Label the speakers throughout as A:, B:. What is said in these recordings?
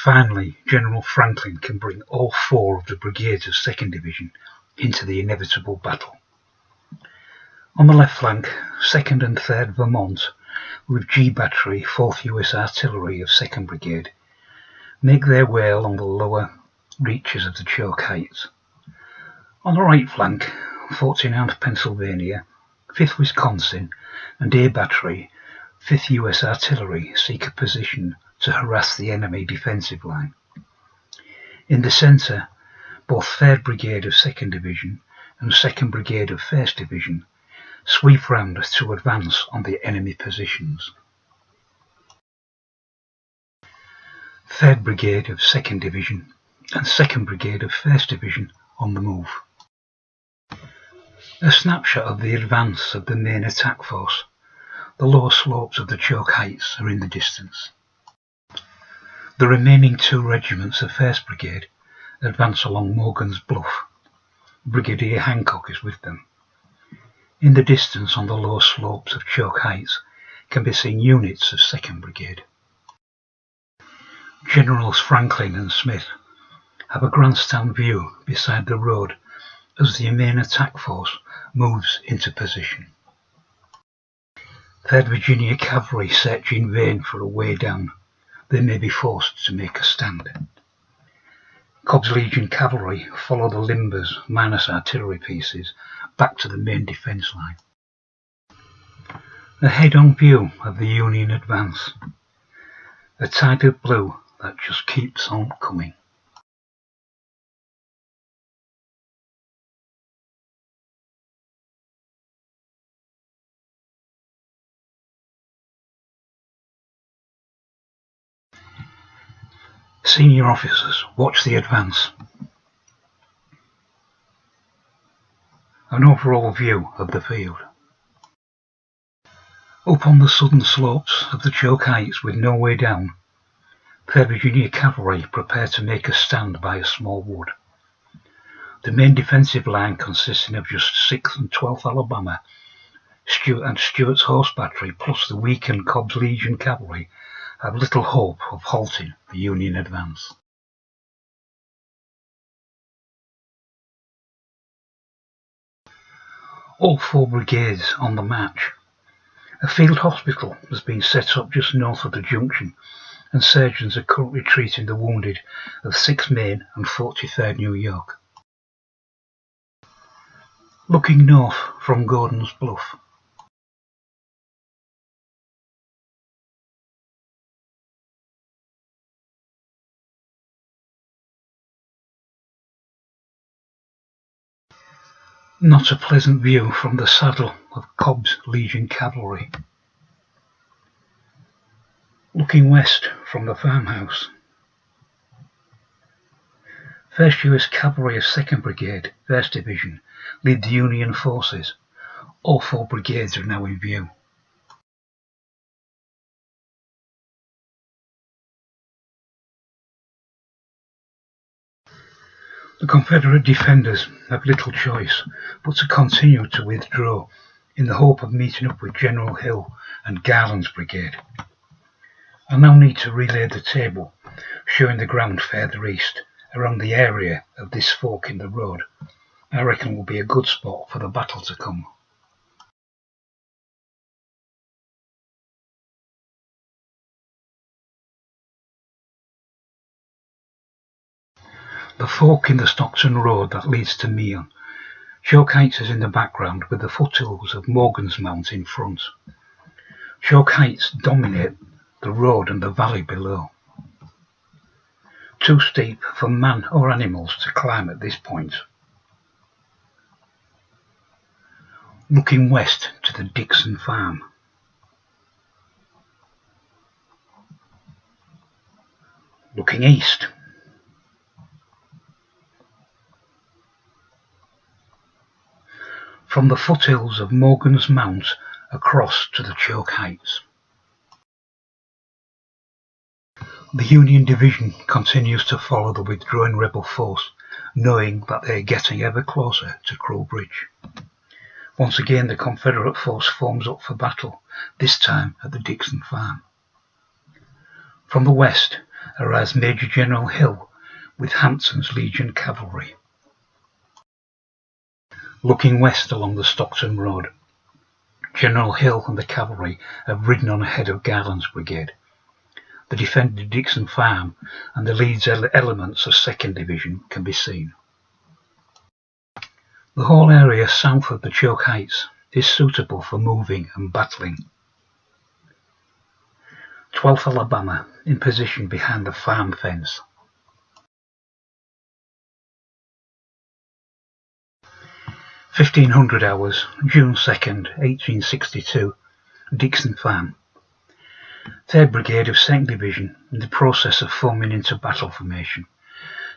A: Finally, General Franklin can bring all 4 of the brigades of 2nd Division into the inevitable battle. On the left flank, 2nd and 3rd Vermont, with G Battery, 4th US Artillery of 2nd Brigade, make their way along the lower reaches of the Choke Heights. On the right flank, 14th Pennsylvania, 5th Wisconsin, and A Battery, 5th US Artillery seek a position to harass the enemy defensive line. In the centre, both 3rd Brigade of 2nd Division and 2nd Brigade of 1st Division sweep round to advance on the enemy positions. 3rd Brigade of 2nd Division and 2nd Brigade of 1st Division on the move. A snapshot of the advance of the main attack force. The lower slopes of the Choke Heights are in the distance. The remaining 2 regiments of 1st Brigade advance along Morgan's Bluff. Brigadier Hancock is with them. In the distance on the lower slopes of Choke Heights can be seen units of 2nd Brigade. Generals Franklin and Smith have a grandstand view beside the road as the main attack force moves into position. 3rd Virginia Cavalry search in vain for a way down. They may be forced to make a stand. Cobb's Legion Cavalry follow the limbers minus artillery pieces back to the main defence line. A head-on view of the Union advance. A tide of blue that just keeps on coming. Senior officers watch the advance. An overall view of the field. Up on the southern slopes of the Choke Heights with no way down, 3rd Virginia Cavalry prepare to make a stand by a small wood. The main defensive line consisting of just 6th and 12th Alabama, Stuart's Horse Battery plus the weakened Cobb's Legion Cavalry have little hope of halting the Union advance. All 4 brigades on the march. A field hospital has been set up just north of the junction, and surgeons are currently treating the wounded of 6th Maine and 43rd New York. Looking north from Gordon's Bluff. Not a pleasant view from the saddle of Cobb's Legion Cavalry. Looking west from the farmhouse. 1st US Cavalry of 2nd Brigade, 1st Division, lead the Union forces. All 4 brigades are now in view. The Confederate defenders have little choice but to continue to withdraw in the hope of meeting up with General Hill and Garland's brigade. I now need to relay the table showing the ground further east around the area of this fork in the road. I reckon will be a good spot for the battle to come. The fork in the Stockton Road that leads to Meehan. Choke Heights is in the background with the foothills of Morgan's Mount in front. Choke Heights dominate the road and the valley below. Too steep for man or animals to climb at this point. Looking west to the Dixon Farm. Looking east. From the foothills of Morgan's Mount across to the Choke Heights. The Union Division continues to follow the withdrawing rebel force, knowing that they are getting ever closer to Crow Bridge. Once again the Confederate force forms up for battle, this time at the Dixon Farm. From the west, arrives Major General Hill with Hampton's Legion cavalry. Looking west along the Stockton Road, General Hill and the cavalry have ridden on ahead of Garland's brigade. The defended Dixon Farm and the Leeds elements of 2nd Division can be seen. The whole area south of the Choke Heights is suitable for moving and battling. 12th Alabama in position behind the farm fence. 1500 hours, June 2nd, 1862, Dixon Farm. 3rd Brigade of 2nd Division in the process of forming into battle formation.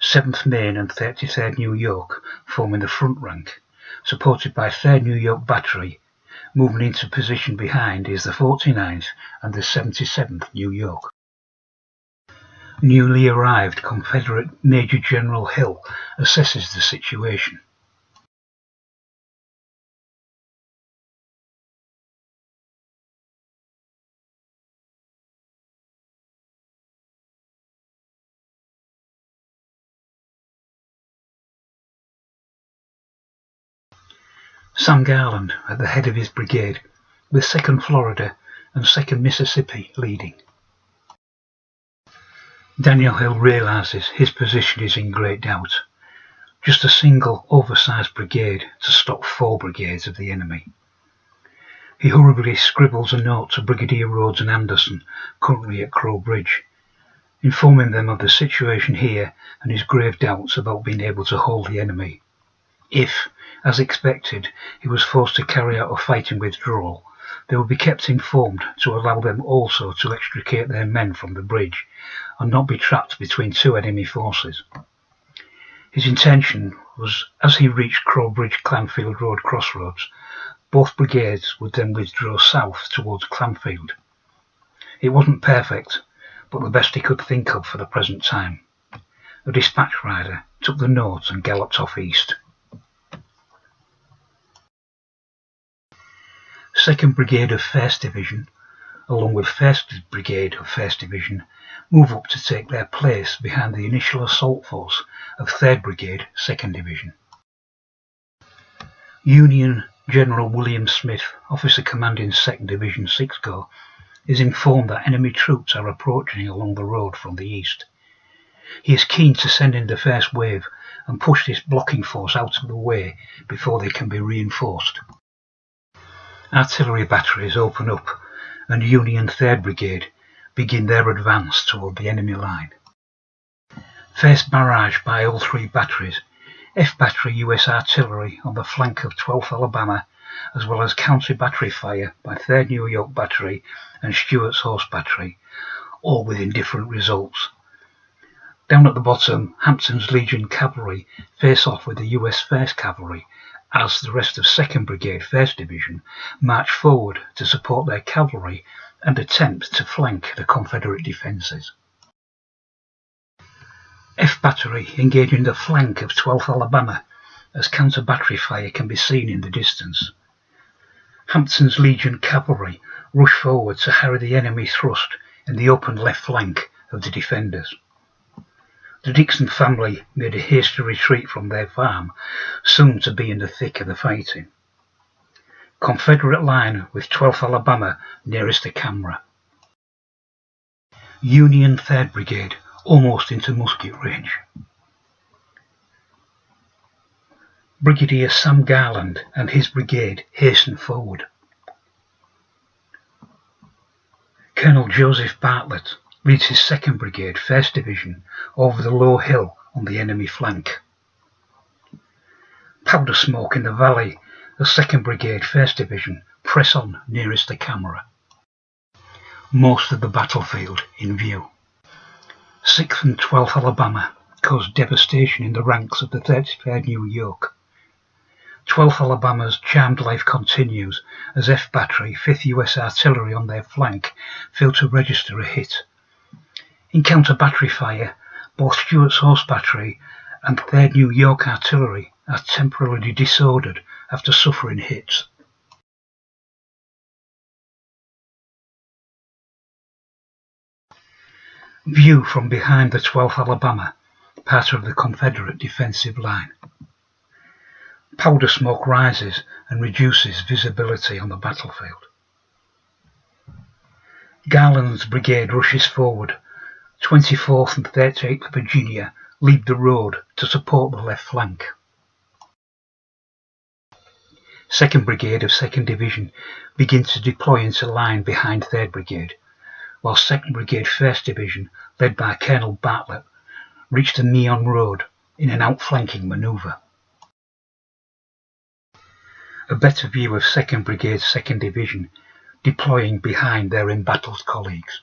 A: 7th Maine and 33rd New York forming the front rank, supported by 3rd New York Battery. Moving into position behind is the 49th and the 77th New York. Newly arrived Confederate Major General Hill assesses the situation. Sam Garland at the head of his brigade, with 2nd Florida and 2nd Mississippi leading. Daniel Hill realises his position is in great doubt. Just a single oversized brigade to stop 4 brigades of the enemy. He hurriedly scribbles a note to Brigadier Rhodes and Anderson, currently at Crow Bridge, informing them of the situation here and his grave doubts about being able to hold the enemy. If, as expected, he was forced to carry out a fighting withdrawal, they would be kept informed to allow them also to extricate their men from the bridge and not be trapped between 2 enemy forces. His intention was, as he reached Crow Bridge Clanfield Road crossroads, both brigades would then withdraw south towards Clanfield. It wasn't perfect, but the best he could think of for the present time. A dispatch rider took the note and galloped off east. 2nd Brigade of 1st Division, along with 1st Brigade of 1st Division, move up to take their place behind the initial assault force of 3rd Brigade, 2nd Division. Union General William Smith, officer commanding 2nd Division 6th Corps, is informed that enemy troops are approaching along the road from the east. He is keen to send in the first wave and push this blocking force out of the way before they can be reinforced. Artillery batteries open up and Union 3rd Brigade begin their advance toward the enemy line. First barrage by all 3 batteries, F Battery US Artillery on the flank of 12th Alabama, as well as counter-battery fire by 3rd New York Battery and Stuart's Horse Battery, all with indifferent results. Down at the bottom, Hampton's Legion Cavalry face off with the US 1st Cavalry, as the rest of 2nd Brigade 1st Division march forward to support their cavalry and attempt to flank the Confederate defences. F Battery engaging the flank of 12th Alabama as counter-battery fire can be seen in the distance. Hampton's Legion Cavalry rush forward to harry the enemy thrust in the open left flank of the defenders. The Dixon family made a hasty retreat from their farm, soon to be in the thick of the fighting. Confederate line with 12th Alabama nearest the camera. Union 3rd Brigade almost into musket range. Brigadier Sam Garland and his brigade hasten forward. Colonel Joseph Bartlett leads his 2nd Brigade 1st Division over the low hill on the enemy flank. Powder smoke in the valley as 2nd Brigade 1st Division press on nearest the camera. Most of the battlefield in view. 6th and 12th Alabama cause devastation in the ranks of the 33rd New York. 12th Alabama's charmed life continues as F Battery, 5th US Artillery on their flank fail to register a hit. In counter-battery fire, both Stuart's Horse Battery and 3rd New York Artillery are temporarily disordered after suffering hits. View from behind the 12th Alabama, part of the Confederate defensive line. Powder smoke rises and reduces visibility on the battlefield. Garland's brigade rushes forward. 24th and 38th Virginia leave the road to support the left flank. 2nd Brigade of 2nd Division begins to deploy into line behind 3rd Brigade, while 2nd Brigade 1st Division, led by Colonel Bartlett, reach the Meon Road in an outflanking manoeuvre. A better view of 2nd Brigade 2nd Division deploying behind their embattled colleagues.